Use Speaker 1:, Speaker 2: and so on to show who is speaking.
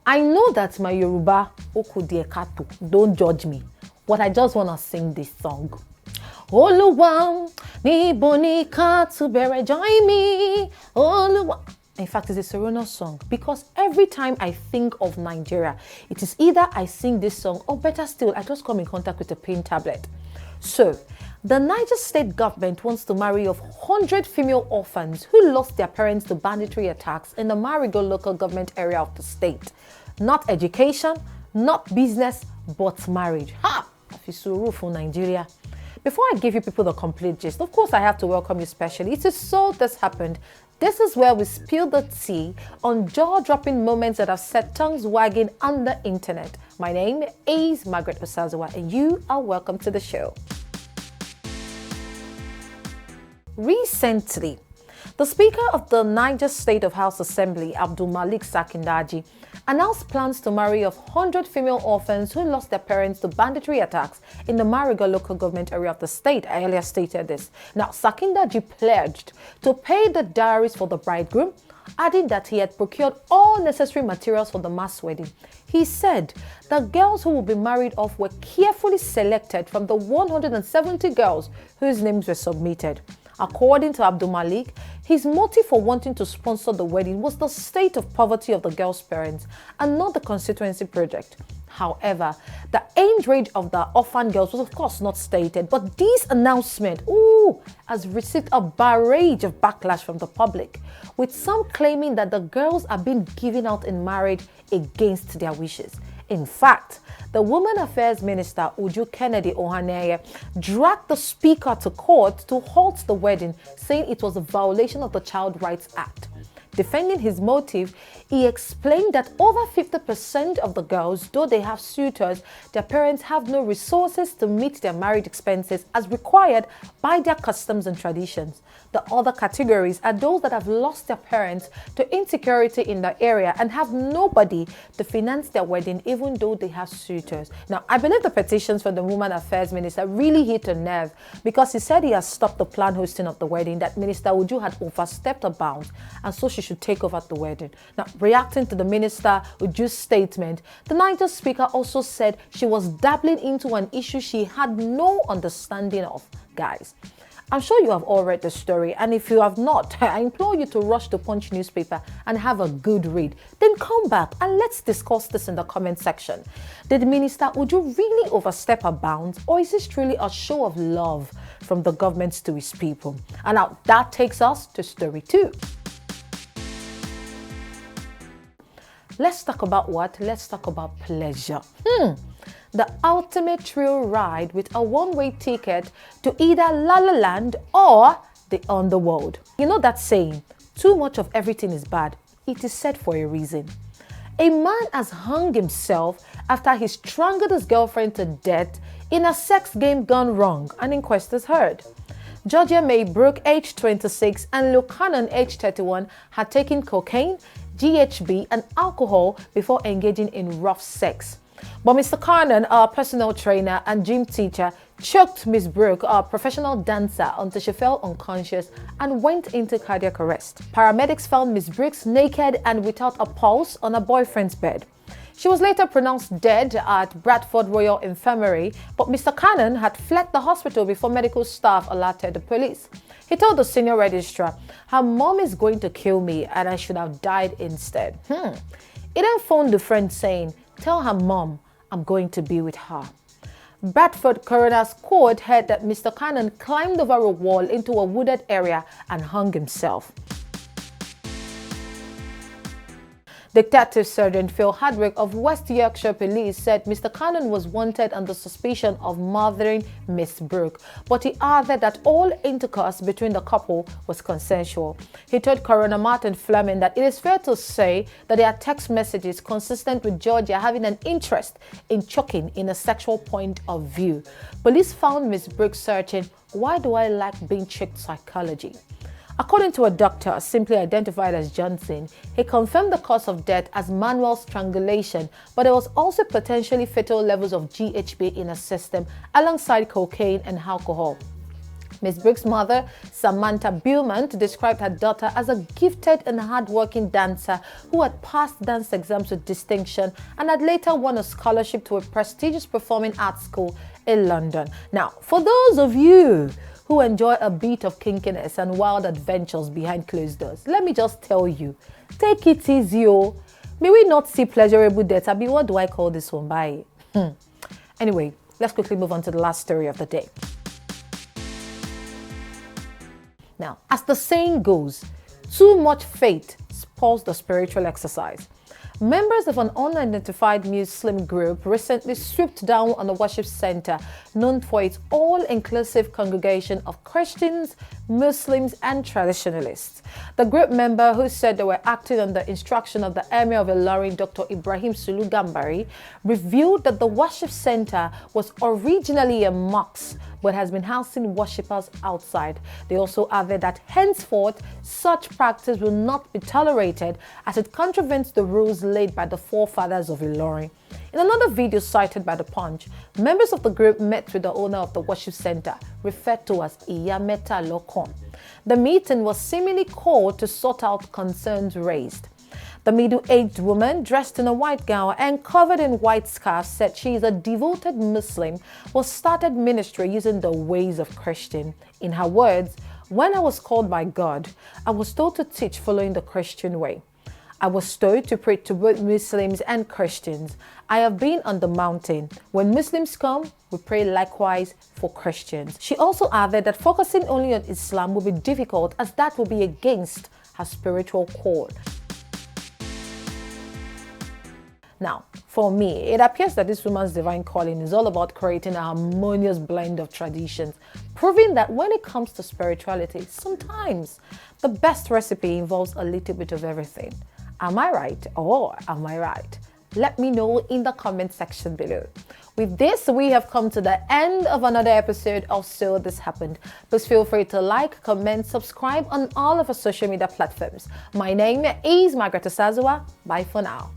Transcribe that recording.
Speaker 1: I know that my Yoruba Okudiekato, don't judge me, but I just want to sing this song. Oluwa ni bonika to bere join me. Oluwa. In fact, it's a Serena song because every time I think of Nigeria, it is either I sing this song or better still, I just come in contact with a pain tablet. So, the Niger state government wants to marry off 100 female orphans who lost their parents to banditry attacks in the Marigo local government area of the state. Not education, not business, but marriage. Ha! Afisuru for Nigeria. Before I give you people the complete gist, of course I have to welcome you specially. It is so this happened. This is where we spill the tea on jaw-dropping moments that have set tongues wagging on the internet. My name is Margaret Osazawa and you are welcome to the show. Recently, the Speaker of the Niger State of House Assembly, Abdul Malik Sakindaji, announced plans to marry off 100 female orphans who lost their parents to banditry attacks in the Mariga local government area of the state. I earlier stated this. Now, Sakindaji pledged to pay the dowries for the bridegroom, adding that he had procured all necessary materials for the mass wedding. He said the girls who will be married off were carefully selected from the 170 girls whose names were submitted. According to Abdul Malik, his motive for wanting to sponsor the wedding was the state of poverty of the girls' parents and not the constituency project. However, the age range of the orphan girls was of course not stated, but this announcement has received a barrage of backlash from the public, with some claiming that the girls are being given out in marriage against their wishes. In fact, the Women Affairs Minister Uju Kennedy Ohaneye dragged the speaker to court to halt the wedding, saying it was a violation of the Child Rights Act. Defending his motive, he explained that over 50% of the girls, though they have suitors, their parents have no resources to meet their marriage expenses as required by their customs and traditions. The other categories are those that have lost their parents to insecurity in the area and have nobody to finance their wedding even though they have suitors. Now, I believe the petitions from the Women Affairs Minister really hit a nerve because he said he has stopped the planned hosting of the wedding, that Minister Uju had overstepped her bounds and so she should take over the wedding. Now, reacting to the Minister Uju's statement, the Niger speaker also said she was dabbling into an issue she had no understanding of. Guys, I'm sure you have all read the story, and if you have not, I implore you to rush to Punch newspaper and have a good read. Then come back and let's discuss this in the comment section. Did Minister Uju really overstep her bounds, or is this truly a show of love from the government to his people? And now that takes us to story 2. Let's talk about what? Let's talk about pleasure. The ultimate thrill ride with a one-way ticket to either La La Land or the underworld. You know that saying, too much of everything is bad. It is said for a reason. A man has hung himself after he strangled his girlfriend to death in a sex game gone wrong, an inquest is heard. Georgia May Brooke, age 26, and Luke Cannon, age 31, had taken cocaine, GHB, and alcohol before engaging in rough sex. But Mr. Cannon, our personal trainer and gym teacher, choked Miss Brooke, our professional dancer, until she fell unconscious and went into cardiac arrest. Paramedics found Miss Brooke naked and without a pulse on her boyfriend's bed. She was later pronounced dead at Bradford Royal Infirmary, but Mr. Cannon had fled the hospital before medical staff alerted the police. He told the senior registrar, "Her mom is going to kill me and I should have died instead." He then phoned the friend saying, "Tell her mom I'm going to be with her." Bradford Coroner's Court heard that Mr. Cannon climbed over a wall into a wooded area and hung himself. Detective Sergeant Phil Hardwick of West Yorkshire Police said Mr. Cannon was wanted under suspicion of murdering Miss Brooke, but he added that all intercourse between the couple was consensual. He told Coroner Martin Fleming that it is fair to say that there are text messages consistent with Georgia having an interest in choking in a sexual point of view. Police found Miss Brooke searching, "Why do I like being choked?" psychology. According to a doctor, simply identified as Johnson, he confirmed the cause of death as manual strangulation, but there was also potentially fatal levels of GHB in her system alongside cocaine and alcohol. Ms. Brooke's mother, Samantha Beaumont, described her daughter as a gifted and hardworking dancer who had passed dance exams with distinction and had later won a scholarship to a prestigious performing arts school in London. Now, for those of you who enjoy a bit of kinkiness and wild adventures behind closed doors, let me just tell you, take it easy, oh. May we not see pleasurable death? I mean, what do I call this one by? Anyway, let's quickly move on to the last story of the day. Now, as the saying goes, too much faith spoils the spiritual exercise. Members of an unidentified Muslim group recently swooped down on a worship center known for its all-inclusive congregation of Christians, Muslims, and traditionalists. The group member, who said they were acting on the instruction of the Emir of Ilorin, Dr. Ibrahim Sulu-Gambari, revealed that the worship center was originally a mosque but has been housing worshippers outside. They also added that henceforth, such practice will not be tolerated as it contravenes the rules laid by the forefathers of Ilorin. In another video cited by The Punch, members of the group met with the owner of the worship center, referred to as Iyameta Lokom. The meeting was seemingly called to sort out concerns raised. The middle-aged woman, dressed in a white gown and covered in white scarf, said she is a devoted Muslim who started ministry using the ways of Christian. In her words, "When I was called by God, I was told to teach following the Christian way. I was told to pray to both Muslims and Christians. I have been on the mountain. When Muslims come, we pray likewise for Christians." She also added that focusing only on Islam will be difficult as that will be against her spiritual call. Now, for me, it appears that this woman's divine calling is all about creating a harmonious blend of traditions, proving that when it comes to spirituality, sometimes the best recipe involves a little bit of everything. Am I right or am I right? Let me know in the comment section below. With this, we have come to the end of another episode of So This Happened. Please feel free to like, comment, subscribe on all of our social media platforms. My name is Margaret Osazua. Bye for now.